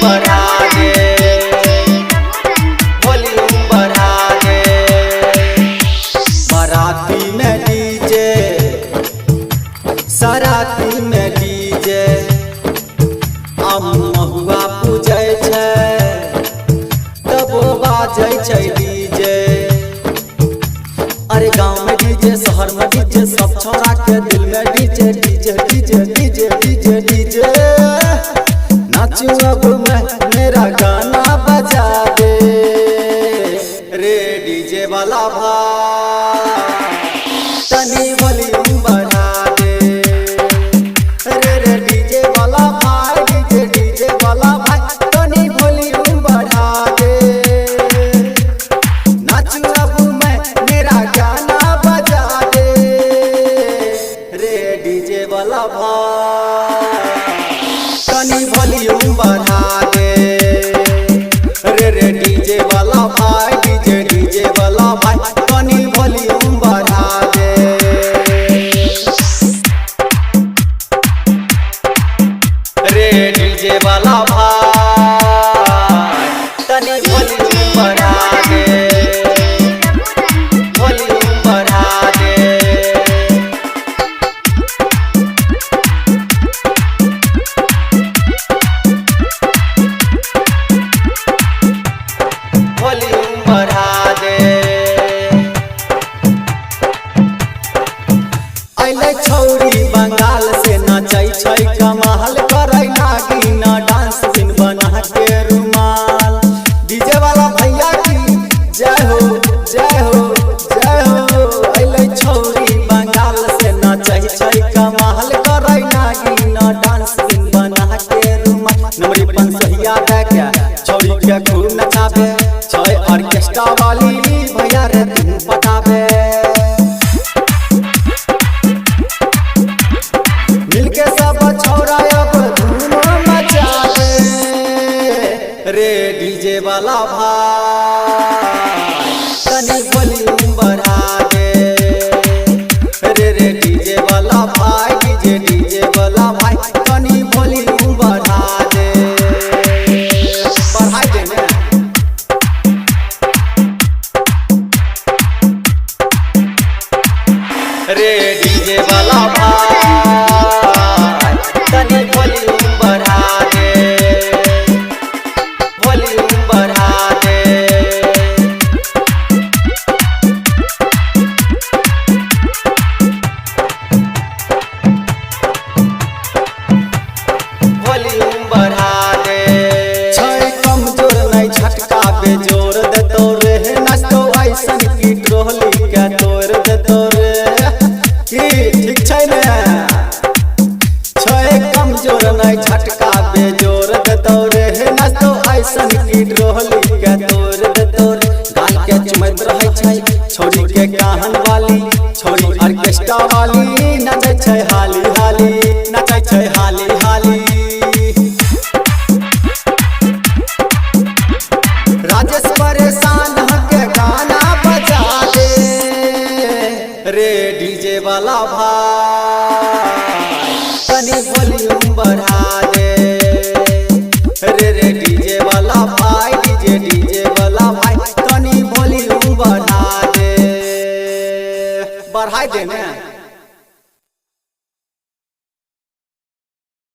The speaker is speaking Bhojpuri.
बढ़ा दे, वॉल्यूम बढ़ा दे। बाराती में डीजे, सराती में डीजे, महुआ पूजै छै तब बाजै छै डीजे। अरे गाँव में डीजे, शहर में डीजे, सब छोड़ा के दिल में DJ DJ DJ DJ DJ DJ. नाचू अब मैं, मेरा गाना बजा दे रे डीजे वाला भाई, तनी वॉल्यूम बढ़ा दे रे डीजे वाला भाई, डीजे डीजे वाला भाई, तनी वॉल्यूम बढ़ा दे। नाचू अब मैं, मेरा गाना बजा दे रे डीजे वाला भाई, तनी वॉल्यूम बढ़ा दे रे डीजे वाला भाई, डीजे डीजे वाला भाई, तनी वॉल्यूम बढ़ा दे। रे डीजे वाला भाई, तनी वॉल्यूम बढ़ा दे, वॉल्यूम बढ़ा दे। वॉल्यूम बढ़ा दे। अइले छौरी बंगाल से नचै छै कमाल, करै लागी ना डांस बिन बना के रुमाल। डीजे वाला भैया की जय हो जय हो जय हो। अइले छौरी बंगाल से नचै छै कमाल, करै लागी ना डांस बिन बना के रुमाल। नमरी पंसहिया दे के छौरी के खूब नचाबे छै ऑर्केस्ट्रा वाली भैया रे तुम पटाबे। मिलके सब छौरा अब धूम मचा दे रे डीजे वाला भाई, तनी वॉल्यूम बढ़ा दे रे डीजे वाला भाई, डीजे डीजे वाला भाई, तनी वॉल्यूम बढ़ा दे। बढ़ा दे ना रे डीजे वाला भाई, तनी वॉल्यूम बढ़ा दे, वॉल्यूम बढ़ा दे। वॉल्यूम बढ़ा दे। छै कमजोर नहीं झटका बेजोर देतो रे, नाचतो ऐसन की ट्रोली के तोड़ देतो रे। की ठीक छै ने? छै कमजोर नहीं झटका बेजोर देतो रे, नाचतो ऐसन की ट्रोली के तोड़ देतो रे। गाल के चुमैत रहै छै छौरी के काहन वाली, छौरी ऑर्केस्ट्रा वाली नचै छै हाली हाली, नचै छै हाली हाली। राजेश परेशान के गाना बजा दे रे डीजे वाला भाई, तनी वॉल्यूम बढ़ा